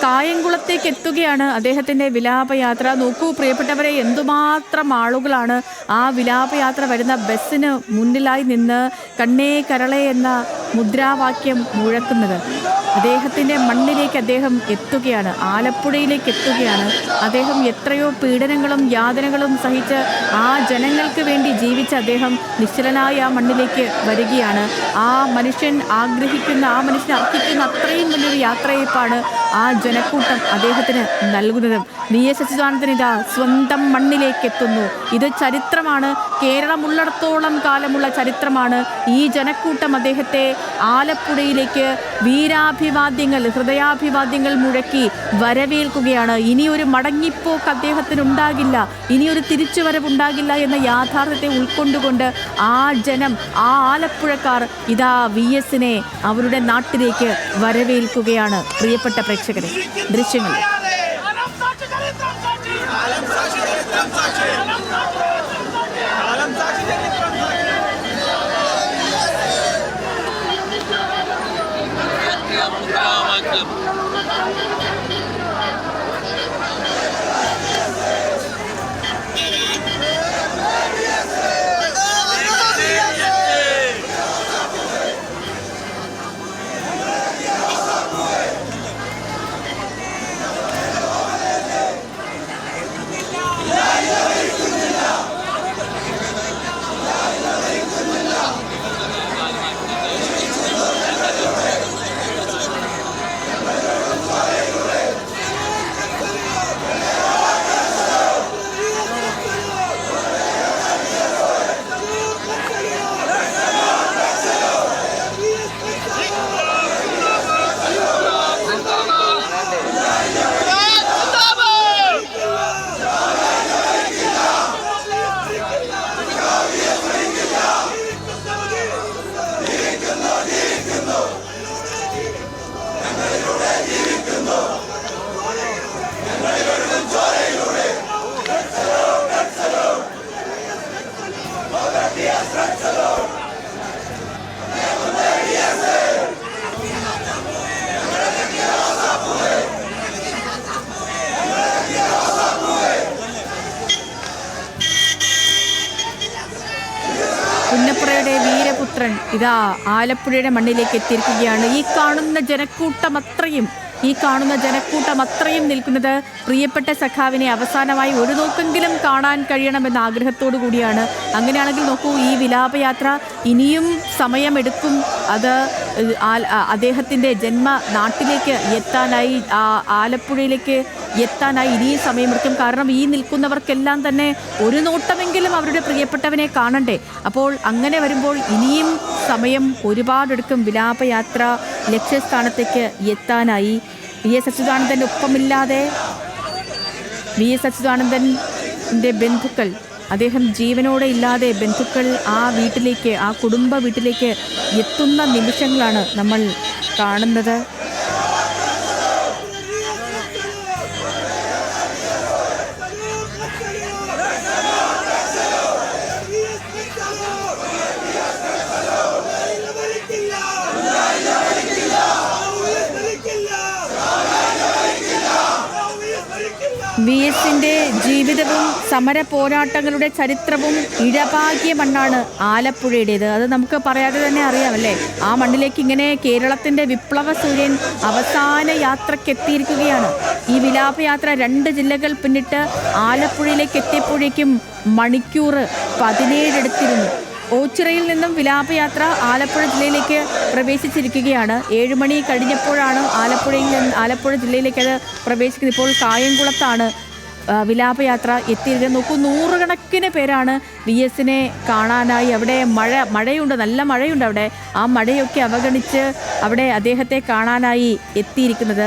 കായംകുളത്തേക്ക് എത്തുകയാണ് അദ്ദേഹത്തിൻ്റെ വിലാപയാത്ര. നോക്കൂ പ്രിയപ്പെട്ടവരെ, എന്തുമാത്രം ആളുകളാണ് ആ വിലാപയാത്ര വരുന്ന ബസ്സിന് മുന്നിലായി നിന്ന് കണ്ണേ കരളെ എന്ന മുദ്രാവാക്യം മുഴക്കുന്നത്. അദ്ദേഹത്തിൻ്റെ മണ്ണിലേക്ക് അദ്ദേഹം എത്തുകയാണ്, ആലപ്പുഴയിലേക്ക് എത്തുകയാണ്. അദ്ദേഹം എത്രയോ പീഡനങ്ങളും യാതനകളും സഹിച്ച് ആ ജനങ്ങൾക്ക് വേണ്ടി ജീവിച്ച അദ്ദേഹം നിശ്ചലനായ ആ മണ്ണിലേക്ക് വരികയാണ്. ആ മനുഷ്യൻ ആഗ്രഹിക്കുന്ന, ആ മനുഷ്യൻ അർഹിക്കുന്ന അത്രയും വലിയൊരു യാത്രയയപ്പാണ് ആ ജനക്കൂട്ടം അദ്ദേഹത്തിന് നൽകുന്നത്. VS അച്യുതാനന്ദൻ ഇതാ സ്വന്തം മണ്ണിലേക്ക് എത്തുന്നു. ഇത് ചരിത്രമാണ്, കേരളമുള്ളിടത്തോളം കാലമുള്ള ചരിത്രമാണ്. ഈ ജനക്കൂട്ടം അദ്ദേഹത്തെ ആലപ്പുഴയിലേക്ക് വീരാഭിവാദ്യങ്ങൾ, ഹൃദയാഭിവാദ്യങ്ങൾ മുഴക്കി വരവേൽക്കുകയാണ്. ഇനിയൊരു മടങ്ങിപ്പോക്ക് അദ്ദേഹത്തിനുണ്ടാകില്ല, ഇനിയൊരു തിരിച്ചുവരവുണ്ടാകില്ല എന്ന യാഥാർത്ഥ്യത്തെ ഉൾക്കൊണ്ടുകൊണ്ട് ആ ജനം, ആ ആലപ്പുഴക്കാർ ഇതാ VSനെ അവരുടെ നാട്ടിലേക്ക് വരവേൽക്കുകയാണ്. പ്രിയപ്പെട്ട പ്രേക്ഷകരെ, ദൃശ്യങ്ങൾ പുന്നപ്രയുടെ വീരപുത്രൻ ഇതാ ആലപ്പുഴയുടെ മണ്ണിലേക്ക് എത്തിയിരിക്കുകയാണ്. ഈ കാണുന്ന ജനക്കൂട്ടം അത്രയും നിൽക്കുന്നത് പ്രിയപ്പെട്ട സഖാവിനെ അവസാനമായി ഒരു നോക്കെങ്കിലും കാണാൻ കഴിയണമെന്ന ആഗ്രഹത്തോടു കൂടിയാണ്. അങ്ങനെയാണെങ്കിൽ നോക്കൂ, ഈ വിലാപയാത്ര ഇനിയും സമയമെടുക്കും. അത് അദ്ദേഹത്തിൻ്റെ ജന്മ നാട്ടിലേക്ക് എത്താനായി, ആലപ്പുഴയിലേക്ക് എത്താനായി ഇനിയും സമയമെടുക്കും. കാരണം ഈ നിൽക്കുന്നവർക്കെല്ലാം തന്നെ ഒരു നോട്ടമെങ്കിലും അവരുടെ പ്രിയപ്പെട്ടവനെ കാണണ്ടേ. അപ്പോൾ അങ്ങനെ വരുമ്പോൾ ഇനിയും സമയം ഒരുപാടെടുക്കും വിലാപയാത്ര ലക്ഷ്യസ്ഥാനത്തേക്ക് എത്താനായി. VS അച്യുതാനന്ദൻ്റെ ഒപ്പമില്ലാതെ VS അച്യുതാനന്ദൻ്റെ ബന്ധുക്കൾ, അദ്ദേഹം ജീവനോടെ ഇല്ലാതെ ബന്ധുക്കൾ ആ വീട്ടിലേക്ക്, ആ കുടുംബ വീട്ടിലേക്ക് എത്തുന്ന നിമിഷങ്ങളാണ് നമ്മൾ കാണുന്നത്. VSന്റെ ജീവിതവും സമര പോരാട്ടങ്ങളുടെ ചരിത്രവും ഇഴപാകിയ മണ്ണാണ് ആലപ്പുഴയുടേത്. അത് നമുക്ക് പറയാതെ തന്നെ അറിയാമല്ലേ. ആ മണ്ണിലേക്ക് ഇങ്ങനെ കേരളത്തിൻ്റെ വിപ്ലവ സൂര്യൻ അവസാന യാത്രക്കെത്തിയിരിക്കുകയാണ്. ഈ വിലാപയാത്ര 2 ജില്ലകൾ പിന്നിട്ട് ആലപ്പുഴയിലേക്ക് എത്തിയപ്പോഴേക്കും മണിക്കൂർ 17 എടുത്തിരുന്നു. ഓച്ചിറയിൽ നിന്നും വിലാപയാത്ര ആലപ്പുഴ ജില്ലയിലേക്ക് പ്രവേശിച്ചിരിക്കുകയാണ്. 7 മണി കഴിഞ്ഞപ്പോഴാണ് ആലപ്പുഴ ജില്ലയിലേക്ക് അത് പ്രവേശിക്കുന്നത്. ഇപ്പോൾ കായംകുളത്താണ് വിലാപയാത്ര എത്തിയിരിക്കുന്നത്. നോക്കൂ, 100 കണക്കിന് പേരാണ് VSനെ കാണാനായി. അവിടെ മഴയുണ്ട്, നല്ല മഴയുണ്ട് അവിടെ. ആ മഴയൊക്കെ അവഗണിച്ച് അവിടെ അദ്ദേഹത്തെ കാണാനായി എത്തിയിരിക്കുന്നത്.